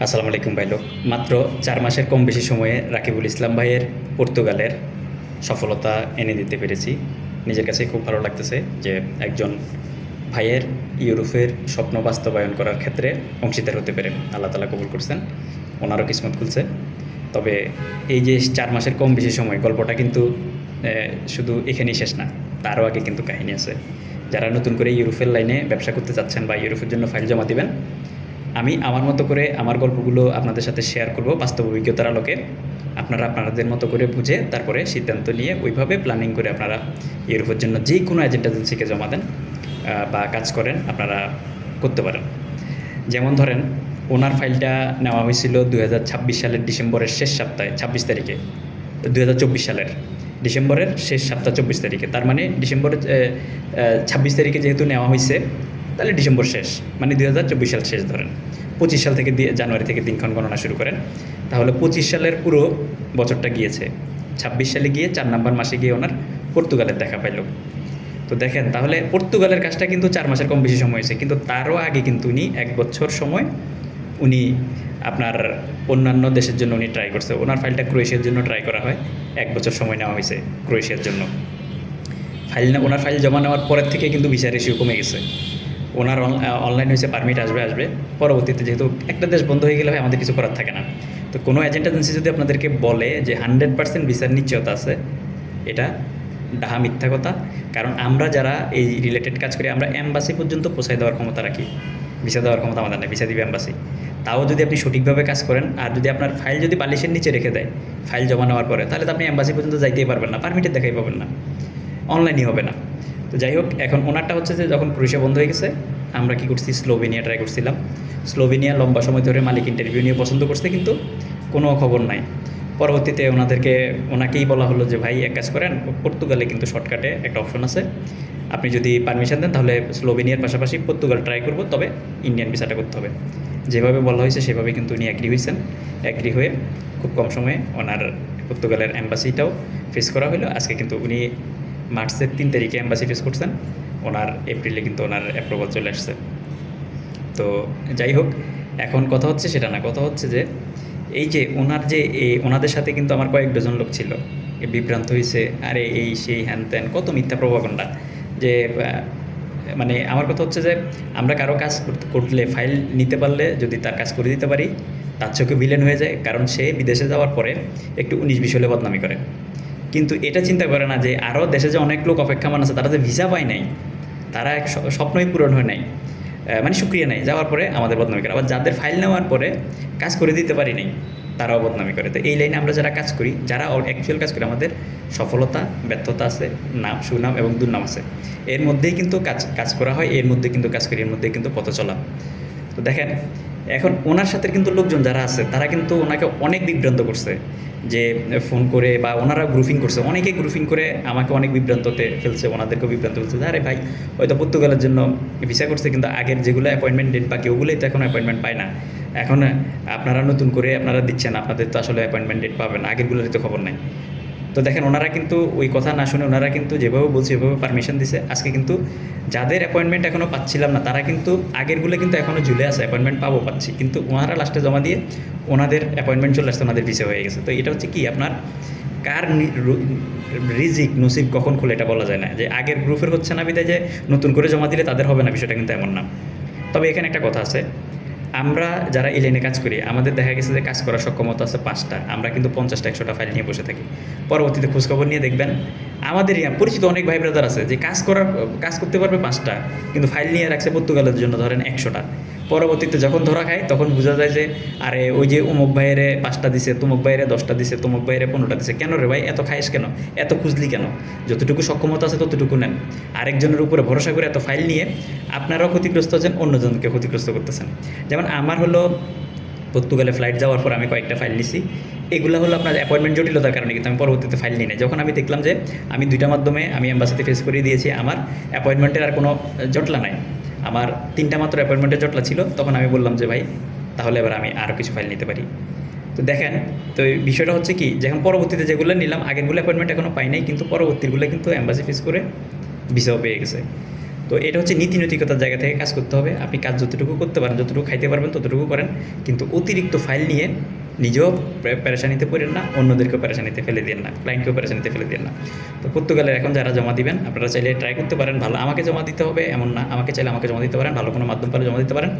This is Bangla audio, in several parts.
আসসালামু আলাইকুম ভাই লোক। মাত্র ৪ মাসের কম বেশি সময়ে রাকিবুল ইসলাম ভাইয়ের পর্তুগালের সফলতা এনে দিতে পেরেছি। নিজের কাছে খুব ভালো লাগতেছে যে একজন ভাইয়ের ইউরোপের স্বপ্ন বাস্তবায়ন করার ক্ষেত্রে অংশীদার হতে পেরে আল্লাহ তাআলা কবুল করছেন। ওনারও কিসমত খুলছে। তবে এই যে ৪ মাসের কম বেশি সময়, গল্পটা কিন্তু শুধু এখানেই শেষ না, তারও আগে কিন্তু কাহিনী আছে। যারা নতুন করে ইউরোপের লাইনে ব্যবসা করতে চাচ্ছেন বা ইউরোপের জন্য ফাইল জমা দিবেন, আমি আমার মতো করে আমার গল্পগুলো আপনাদের সাথে শেয়ার করব বাস্তব অভিজ্ঞতার আলোকে। আপনারা আপনাদের মতো করে বুঝে তারপরে সিদ্ধান্ত নিয়ে ওইভাবে প্ল্যানিং করে আপনারা ইউরোপের জন্য যে কোনো এজেন্ট এজেন্সিকে জমা দেন বা কাজ করেন, আপনারা করতে পারেন। যেমন ধরেন, ওনার ফাইলটা নেওয়া হয়েছিল 2026 সালের ডিসেম্বরের শেষ সপ্তাহে 26 তারিখে, 2024 সালের ডিসেম্বরের শেষ সপ্তাহ 24 তারিখে। তার মানে ডিসেম্বরের 26 তারিখে যেহেতু নেওয়া হয়েছে, তাহলে ডিসেম্বর শেষ, মানে 2024 সাল শেষ ধরেন। 25 সাল থেকে জানুয়ারি থেকে দিনক্ষণ গণনা শুরু করেন, তাহলে 25 সালের পুরো বছরটা গিয়েছে। 26 সালে গিয়ে 4 নম্বর মাসে গিয়ে ওনার পর্তুগালের দেখা পাইল। তো দেখেন, তাহলে পর্তুগালের কাজটা কিন্তু 4 মাসের কম বেশি সময় হয়েছে, কিন্তু তারও আগে কিন্তু উনি 1 বছর সময় উনি আপনার অন্যান্য দেশের জন্য উনি ট্রাই করছে। ওনার ফাইলটা ক্রোয়েশিয়ার জন্য ট্রাই করা হয়, 1 বছর সময় নেওয়া হয়েছে ক্রোয়েশিয়ার জন্য। ওনার ফাইল জমা নেওয়ার পরের থেকে কিন্তু ভিসা রেশিও কমে গেছে। ওনার অনলাইন হয়েছে পারমিট আসবে পরবর্তীতে, যেহেতু একটা দেশ বন্ধ হয়ে গেলে আমাদের কিছু করার থাকে না। তো কোনো এজেন্ট এজেন্সি যদি আপনাদেরকে বলে যে 100% ভিসার নিশ্চয়তা আছে, এটা ডাহা মিথ্যা কথা। কারণ আমরা যারা এই রিলেটেড কাজ করি, আমরা এম্বাসি পর্যন্ত পৌঁছায় দেওয়ার ক্ষমতা রাখি, ভিসা দেওয়ার ক্ষমতা আমাদের নেই, ভিসা দিবে এম্বাসি। তাও যদি আপনি সঠিকভাবে কাজ করেন, আর যদি আপনার ফাইল যদি বালিশের নিচে রেখে দেয় ফাইল জমা নেওয়ার পরে, তাহলে তো আপনি এম্বাসি পর্যন্ত যাইতেই পারবেন না, পারমিটের দেখাই পাবেন না, অনলাইনই হবে না। তো যাই হোক, এখন ওনারটা হচ্ছে যে যখন ক্রোয়েশিয়া বন্ধ হয়ে গেছে, আমরা কী করছি, স্লোভেনিয়া ট্রাই করছিলাম। স্লোভেনিয়া লম্বা সময় ধরে মালিক ইন্টারভিউ নিয়ে পছন্দ করছে, কিন্তু কোনো খবর নাই। পরবর্তীতে ওনাকেই বলা হলো যে ভাই, এক কাজ করেন, পর্তুগালে কিন্তু শর্টকাটে একটা অপশন আছে, আপনি যদি পারমিশন দেন তাহলে স্লোভেনিয়ার পাশাপাশি পর্তুগাল ট্রাই করব, তবে ইন্ডিয়ান ভিসাটা করতে হবে। যেভাবে বলা হয়েছে সেভাবে কিন্তু উনি অ্যাগ্রি হয়েছেন। অ্যাগ্রি হয়ে খুব কম সময়ে ওনার পর্তুগালের অ্যাম্বাসিটাও ফেস করা হলো। আজকে কিন্তু উনি মার্চের 3 তারিখে অ্যাম্বাসি ফেস করছেন, ওনার এপ্রিলে কিন্তু ওনার অ্যাপ্রুভাল চলে আসছে। তো যাই হোক, এখন কথা হচ্ছে সেটা না, কথা হচ্ছে যে এই যে ওনাদের সাথে কিন্তু আমার কয়েক ডজন লোক ছিল, বিভ্রান্ত হয়েছে, আরে এই সেই হ্যান ত্যান, কত মিথ্যা প্রভাকাণ্ডা। যে মানে আমার কথা হচ্ছে যে আমরা কারো কাজ করলে, ফাইল নিতে পারলে যদি তার কাজ করে দিতে পারি, তার চোখে ভিলেন হয়ে যায়, কারণ সে বিদেশে যাওয়ার পরে একটু 19-20 হলে বদনামি করে। কিন্তু এটা চিন্তা করে না যে আরও দেশে যে অনেক লোক অপেক্ষামান আছে, তারা যে ভিসা পায় নাই, তারা এক স্বপ্নই পূরণ হয় নাই, মানে সুক্রিয়া নেই, যাওয়ার পরে আমাদের বদনামি করে। আবার যাদের ফাইল নেওয়ার পরে কাজ করে দিতে পারি নাই, তারাও বদনামি করে। তো এই লাইনে আমরা যারা কাজ করি, যারা অ্যাকচুয়াল কাজ করি, আমাদের সফলতা ব্যর্থতা আছে, নাম সুনাম এবং দুর্নাম আছে। এর মধ্যেই কিন্তু কাজ করা হয়, এর মধ্যে কিন্তু কাজ করি, এর মধ্যেই কিন্তু পথ চলা। তো দেখেন, এখন ওনার সাথে কিন্তু লোকজন যারা আছে, তারা কিন্তু ওনাকে অনেক বিভ্রান্ত করছে, যে ফোন করে বা ওনারা গ্রুপিং করছে, অনেকে গ্রুপিং করে আমাকে অনেক বিভ্রান্ততে ফেলছে, ওনাদেরকেও বিভ্রান্ত ফেলছে। আরে ভাই, হয়তো পর্তুগালের জন্য ভিসা করছে, কিন্তু আগের যেগুলো অ্যাপয়েন্টমেন্ট ডেট বাকি, ওগুলোই তো এখন অ্যাপয়েন্টমেন্ট পায় না। এখন আপনারা নতুন করে আপনারা দিচ্ছেন, আপনাদের তো আসলে অ্যাপয়েন্টমেন্ট ডেট পাবেন, আগেরগুলোরই তো খবর নাই। তো দেখেন, ওনারা কিন্তু ওই কথা না শুনে, ওনারা কিন্তু যেভাবে বলছে এভাবে পারমিশন দিছে। আজকে কিন্তু যাদের অ্যাপয়েন্টমেন্ট এখনও পাচ্ছিলাম না, তারা কিন্তু আগেরগুলো কিন্তু এখনও ঝুলে আছে, অ্যাপয়েন্টমেন্ট পাচ্ছি, কিন্তু ওনারা লাস্টে জমা দিয়ে ওনাদের অ্যাপয়েন্টমেন্ট চলে আসছে, ওনাদের ভিসা হয়ে গেছে। তো এটা হচ্ছে কি, আপনার কার রিজিক নসিব কখন খুলে এটা বলা যায় না। যে আগের গ্রুপের হচ্ছে না বিদায় যে নতুন করে জমা দিলে তাদের হবে না, বিষয়টা কিন্তু এমন না। তবে এখানে একটা কথা আছে, আমরা যারা এই লাইনে কাজ করি, আমাদের দেখা গেছে যে কাজ করার সক্ষমতা আছে 5টা, আমরা কিন্তু 50টা-100টা ফাইল নিয়ে বসে থাকি। পরবর্তীতে খোঁজখবর নিয়ে দেখবেন, আমাদের পরিচিত অনেক ভাই ব্রাদার আছে যে কাজ করতে পারবে 5টা, কিন্তু ফাইল নিয়ে রাখছে পর্তুগালের জন্য ধরেন 100টা। পরবর্তীতে যখন ধরা খায়, তখন বোঝা যায় যে আরে ওই যে অমুক ভাইয়েরে 5টা দিছে, তমুক ভাইয়েরে 10টা দিছে, তমুক ভাইয়েরে 15টা দিছে। কেন রে ভাই, এত খাইস কেন, এত খুঁজলি কেন? যতটুকু সক্ষমতা আছে ততটুকু নেন। আরেকজনের উপরে ভরসা করে এত ফাইল নিয়ে আপনারাও ক্ষতিগ্রস্ত হচ্ছেন, অন্যজনকে ক্ষতিগ্রস্ত করতেছেন। যেমন আমার হলো পর্তুগালে ফ্লাইট যাওয়ার পর আমি কয়েকটা ফাইল নিছি, এগুলো হলো আপনার অ্যাপয়েন্টমেন্ট জটিলতার কারণে, কিন্তু আমি পরবর্তীতে ফাইল নিই না। যখন আমি দেখলাম যে আমি 2টা মাধ্যমে আমি এম্বাসিতে ফেস করিয়ে দিয়েছি, আমার অ্যাপয়েন্টমেন্টের আর কোনো জটলা নাই, আমার 3টা মাত্র অ্যাপয়েন্টমেন্টের জটলা ছিল, তখন আমি বললাম যে ভাই, তাহলে এবার আমি আরও কিছু ফাইল নিতে পারি। তো দেখেন, তো এই বিষয়টা হচ্ছে কি, যখন পরবর্তীতে যেগুলো নিলাম, আগেরগুলো অ্যাপয়েন্টমেন্ট এখনও পাই নাই, কিন্তু পরবর্তীগুলো কিন্তু এম্বাসি ফেস করে ভিসাও পেয়ে গেছে। তো তো এটা হচ্ছে নীতি নৈতিকতার জায়গা থেকে কাজ করতে হবে। আপনি কাজ যতটুকু করতে পারেন, যতটুকু খাইতে পারবেন ততটুকু করেন, কিন্তু অতিরিক্ত ফাইল নিয়ে নিজেও পেরেশানিতে পড়েন না, অন্যদেরকেও পেরেশানিতে ফেলে দিন না, ক্লায়েন্টকেও পেরেশানিতে ফেলে দিন না। তো পর্তুগালের এখন যারা জমা দিবেন আপনারা চাইলে ট্রাই করতে পারেন। ভালো আমাকে জমা দিতে হবে এমন না, আমাকে চাইলে আমাকে জমা দিতে পারেন, ভালো কোনো মাধ্যম পেলে জমা দিতে পারেন।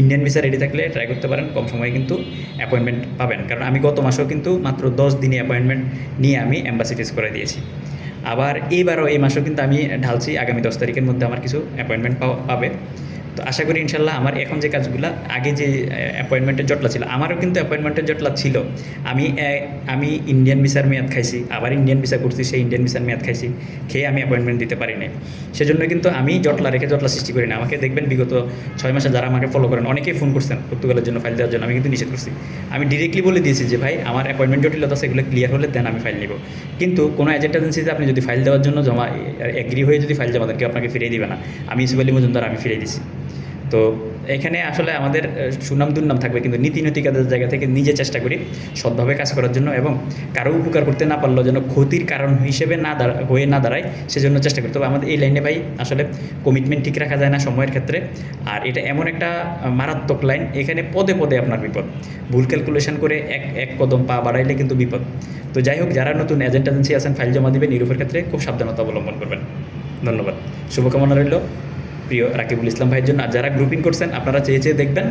ইন্ডিয়ান ভিসা রেডি থাকলে ট্রাই করতে পারেন, কম সময়ে কিন্তু অ্যাপয়েন্টমেন্ট পাবেন। কারণ আমি গত মাসেও কিন্তু মাত্র 10 দিনে অ্যাপয়েন্টমেন্ট নিয়ে আমি এম্বাসি ফেস করে দিয়েছি। আবার এইবারও এই মাসেও কিন্তু আমি ঢালছি, আগামী 10 তারিখের মধ্যে আমার কিছু অ্যাপয়েন্টমেন্ট পাবে। তো আশা করি ইনশাল্লাহ আমার এখন যে কাজগুলো, আগে যে অ্যাপয়েন্টমেন্টের জটলা ছিল, আমারও কিন্তু অ্যাপয়েন্টমেন্টের জটলা ছিল। আমি ইন্ডিয়ান ভিসার মেয়াদ খাইছি, আবার ইন্ডিয়ান ভিসা করছি, সেই ইন্ডিয়ান ভিসার মেয়াদ খাইছি, খেয়ে আমি অ্যাপয়েন্টমেন্ট দিতে পারি নাই। সেজন্য কিন্তু আমি জটলা রেখে জটলা সৃষ্টি করি না। আমাকে দেখবেন বিগত 6 মাসে যারা আমাকে ফলো করেন অনেকেই ফোন করছেন পর্তুগালের জন্য ফাইল দেওয়ার জন্য, আমি কিন্তু নিষেধ করছি। আমি ডিরেক্টলি বলে দিয়েছি যে ভাই আমার অ্যাপয়েন্টমেন্ট জটিলতা আছে, এগুলো ক্লিয়ার হলে দেন আমি ফাইল নিব। কিন্তু কোনো এজেন্ট এজেন্সিতে আপনি যদি ফাইল দেওয়ার জন্য এগ্রি হয়ে যদি ফাইল জমা দেন, কেউ আপনাকে ফিরিয়ে দিবে না। আমি ইউসুফ আলী মজুমদার, আমি ফিরিয়ে দিছি। তো এখানে আসলে আমাদের সুনাম দুর্নাম থাকবে, কিন্তু নীতি নৈতিকতার জায়গা থেকে নিজে চেষ্টা করি সৎভাবে কাজ করার জন্য, এবং কারো উপকার করতে না পারলেও যেন ক্ষতির কারণ হিসেবে হয়ে না দাঁড়ায় সেজন্য চেষ্টা করি। তবে আমাদের এই লাইনে ভাই আসলে কমিটমেন্ট ঠিক রাখা যায় না সময়ের ক্ষেত্রে। আর এটা এমন একটা মারাত্মক লাইন, এখানে পদে পদে আপনার বিপদ। ভুল ক্যালকুলেশন করে এক কদম পা বাড়াইলে কিন্তু বিপদ। তো যাই হোক, যারা নতুন এজেন্ট এজেন্সি আছেন ফাইল জমা দিবেন, নিরূপের ক্ষেত্রে খুব সাবধানতা অবলম্বন করবেন। ধন্যবাদ, শুভকামনা রইল প্রিয় রাকিবুল ইসলাম ভাইয়ের জন্য। আর যারা গ্রুপিং করছেন আপনারা চেয়ে চেয়ে দেখবেন।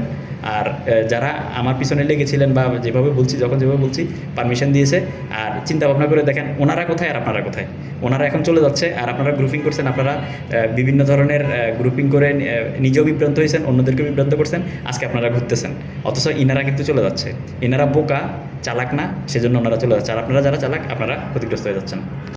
আর যারা আমার পিছনে লেগেছিলেন বা যেভাবে বলছি, যখন যেভাবে বলছি পারমিশন দিয়েছে, আর চিন্তা ভাবনা করে দেখেন ওনারা কোথায় আর আপনারা কোথায়। ওনারা এখন চলে যাচ্ছে আর আপনারা গ্রুপিং করছেন, আপনারা বিভিন্ন ধরনের গ্রুপিং করে নিজেও বিভ্রান্ত হয়েছেন, অন্যদেরকেও বিভ্রান্ত করছেন, আজকে আপনারা ঘুরতেছেন। অথচ ইনারা কিন্তু চলে যাচ্ছে। ইনারা বোকা, চালাক না, সেজন্য ওনারা চলে যাচ্ছে। আর আপনারা যারা চালাক আপনারা ক্ষতিগ্রস্ত হয়ে যাচ্ছেন।